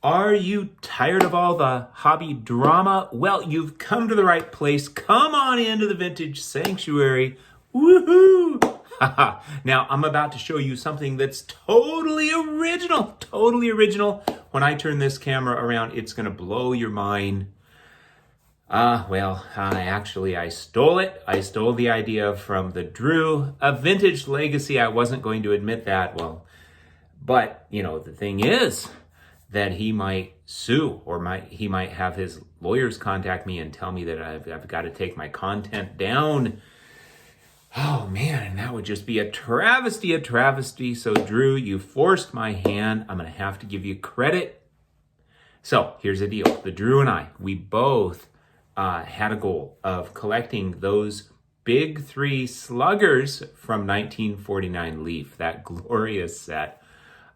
Are you tired of all the hobby drama? Well, you've come to the right place. Come on into the Vintage Sanctuary. Woohoo! Now, I'm about to show you something that's totally original. Totally original. When I turn this camera around, it's going to blow your mind. Actually, I stole it. I stole the idea from the Drew, a vintage legacy. I wasn't going to admit that. But, the thing is that he might sue, or he might have his lawyers contact me and tell me that I've got to take my content down. Oh man, and that would just be a travesty. So Drew, you forced my hand. I'm going to have to give you credit. So here's the deal. The Drew and I, we both had a goal of collecting those big three sluggers from 1949 Leaf, that glorious set.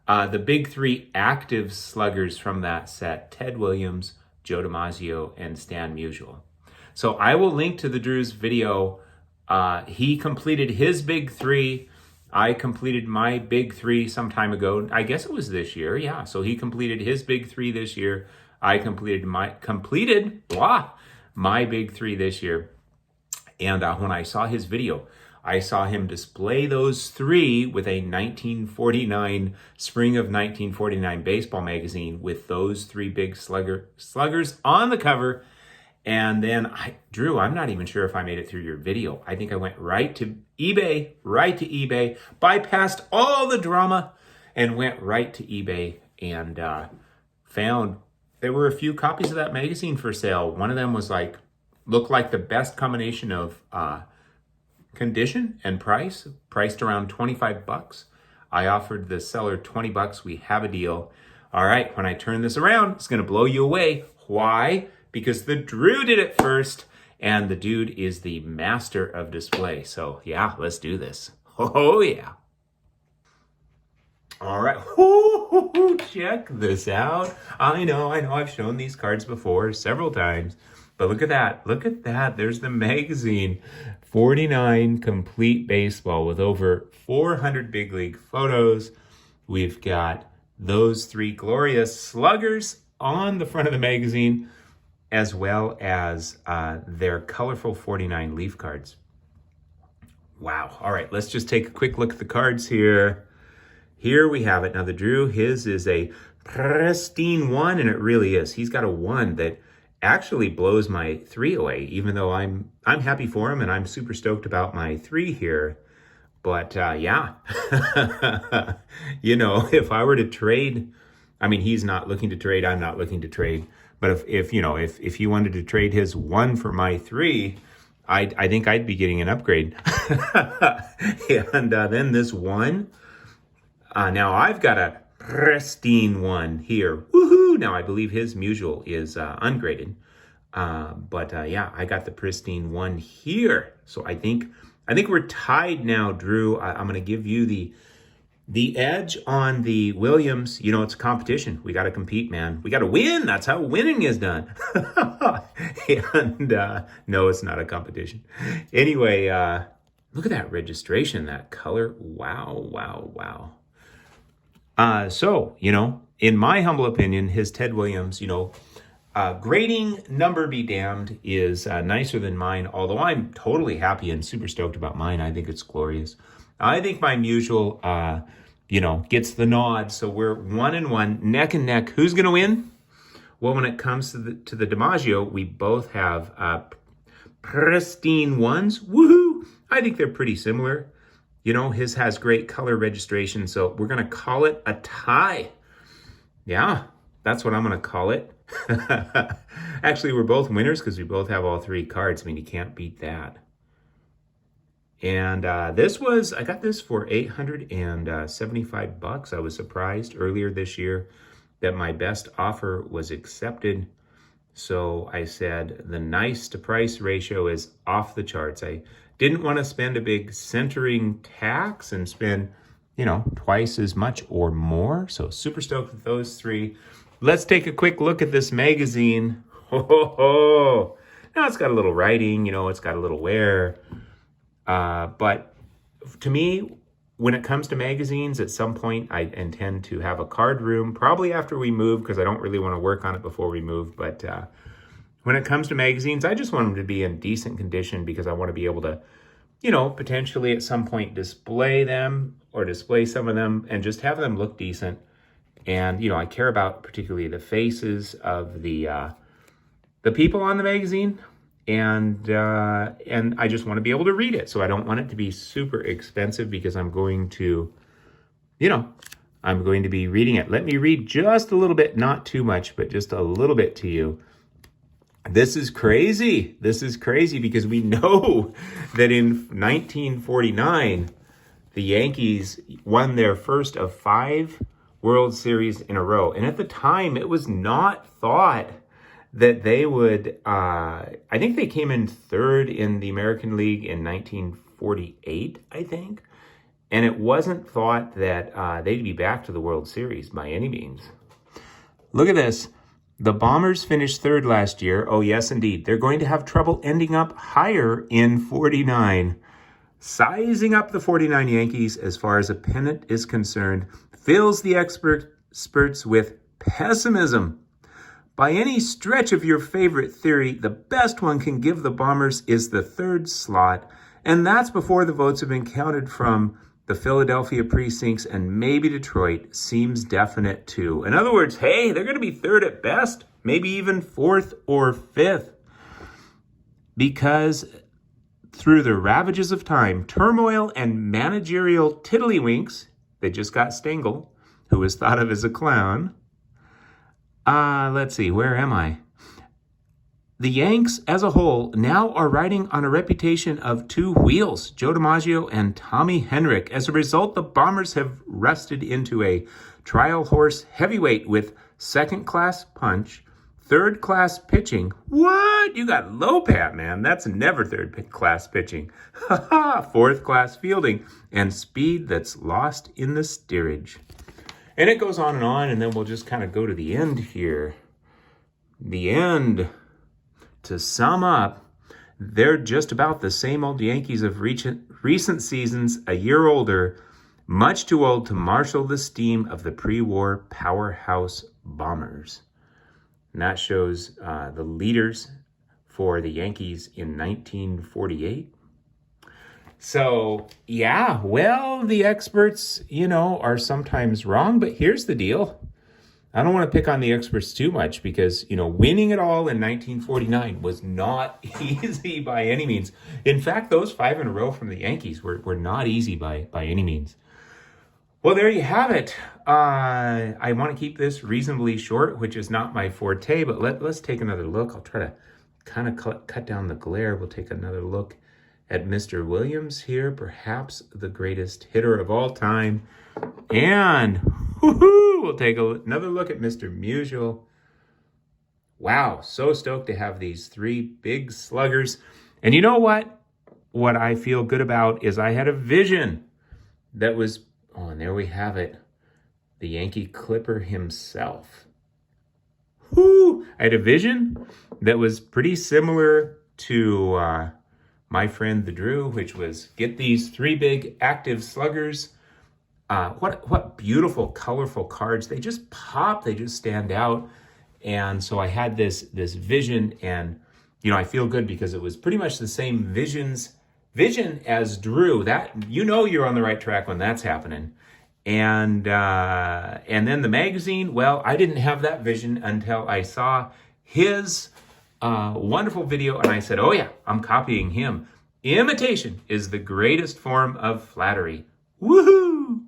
The big three active sluggers from that set: Ted Williams, Joe DiMaggio, and Stan Musial. So I will link to the Drew's video. He completed his big three. I completed my big three some time ago. I guess it was this year. Yeah. So he completed his big three this year. I completed my big three this year. And when I saw his video, I saw him display those three with a spring of 1949 baseball magazine with those three big sluggers on the cover. And then Drew, I'm not even sure if I made it through your video. I think I went right to eBay, bypassed all the drama and went right to eBay and found there were a few copies of that magazine for sale. One of them was looked like the best combination of condition and price, priced around $25. I offered the seller $20. We have a deal. All right, when I turn this around, it's going to blow you away. Why? Because the Drew did it first, and the dude is the master of display. So yeah, let's do this. Oh yeah. All right, check this out. I know, I've shown these cards before several times. But look at that. There's the magazine. 49 complete baseball with over 400 big league photos. We've got those three glorious sluggers on the front of the magazine, as well as their colorful 49 Leaf cards. Wow. All right, let's just take a quick look at the cards here. Here we have it. Now the Drew, his is a pristine one, and it really is. He's got a one that actually blows my three away, even though I'm happy for him and I'm super stoked about my three here. But yeah, if I were to trade, he's not looking to trade, I'm not looking to trade. But if he wanted to trade his one for my three, I think I'd be getting an upgrade. And then this one, now I've got a pristine one here. Woohoo! Now I believe his Musial is ungraded. Yeah, I got the pristine one here. So I think we're tied now, Drew. I'm going to give you the edge on the Williams. It's a competition. We got to compete, man. We got to win. That's how winning is done. And no, it's not a competition. Anyway, look at that registration, that color. Wow. So, in my humble opinion, his Ted Williams, grading number be damned, is nicer than mine, although I'm totally happy and super stoked about mine. I think it's glorious. I think my Musial, gets the nod. So we're 1-1, neck and neck. Who's going to win? Well, when it comes to the DiMaggio, we both have pristine ones. Woohoo! I think they're pretty similar. His has great color registration, so we're going to call it a tie. Yeah, that's what I'm going to call it. Actually, we're both winners because we both have all three cards. You can't beat that. And I got this for $875. I was surprised earlier this year that my best offer was accepted. So I said the nice to price ratio is off the charts. I didn't want to spend a big centering tax and spend, twice as much or more. So super stoked with those three. Let's take a quick look at this magazine. Now it's got a little writing, it's got a little wear. But to me, when it comes to magazines, at some point I intend to have a card room, probably after we move, because I don't really want to work on it before we move. But when it comes to magazines, I just want them to be in decent condition because I want to be able to, potentially at some point display them or display some of them and just have them look decent. And, I care about particularly the faces of the people on the magazine. And I just want to be able to read it. So I don't want it to be super expensive because I'm going to be reading it. Let me read just a little bit, not too much, but just a little bit to you. This is crazy. This is crazy because we know that in 1949, the Yankees won their first of 5 World Series in a row. And at the time, it was not thought that they would, I think they came in 3rd in the American League in 1948, I think. And it wasn't thought that they'd be back to the World Series by any means. Look at this. The Bombers finished 3rd last year. Oh, yes, indeed. They're going to have trouble ending up higher in 49. Sizing up the 49 Yankees as far as a pennant is concerned fills the experts with pessimism. By any stretch of your favorite theory, the best one can give the Bombers is the 3rd slot, and that's before the votes have been counted from the Philadelphia precincts, and maybe Detroit seems definite too. In other words, hey, they're going to be 3rd at best, maybe even 4th or 5th. Because through the ravages of time, turmoil, and managerial tiddlywinks, they just got Stengel, who was thought of as a clown. Let's see, where am I? The Yanks as a whole now are riding on a reputation of 2 wheels, Joe DiMaggio and Tommy Henrich. As a result, the Bombers have rusted into a trial horse heavyweight with 2nd-class punch, 3rd-class pitching. What? You got Lopat, man. That's never 3rd-class pitching. 4th-class fielding and speed that's lost in the steerage. And it goes on, and then we'll just kind of go to the end here. The end. To sum up, they're just about the same old Yankees of recent seasons, a year older, much too old to marshal the steam of the pre-war powerhouse Bombers. And that shows the leaders for the Yankees in 1948. So, yeah, well, the experts, are sometimes wrong, but here's the deal. I don't want to pick on the experts too much because, winning it all in 1949 was not easy by any means. In fact, those 5 in a row from the Yankees were not easy by any means. Well, there you have it. I want to keep this reasonably short, which is not my forte, but let's take another look. I'll try to kind of cut down the glare. We'll take another look at Mr. Williams here, perhaps the greatest hitter of all time. And we'll take another look at Mr. Musial. Wow, so stoked to have these 3 big sluggers. And you know what? What I feel good about is I had a vision that was, and there we have it, the Yankee Clipper himself. I had a vision that was pretty similar to my friend the Drew, which was get these 3 big active sluggers. What beautiful, colorful cards. They just pop. They just stand out. And so I had this vision, and I feel good because it was pretty much the same vision as Drew. That you're on the right track when that's happening. And then the magazine. Well, I didn't have that vision until I saw his wonderful video, and I said, "Oh yeah, I'm copying him." Imitation is the greatest form of flattery. Woohoo!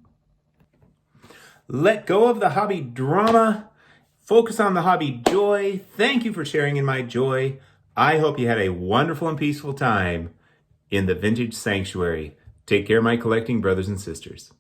Let go of the hobby drama. Focus on the hobby joy. Thank you for sharing in my joy. I hope you had a wonderful and peaceful time in the Vintage Sanctuary. Take care, my collecting brothers and sisters.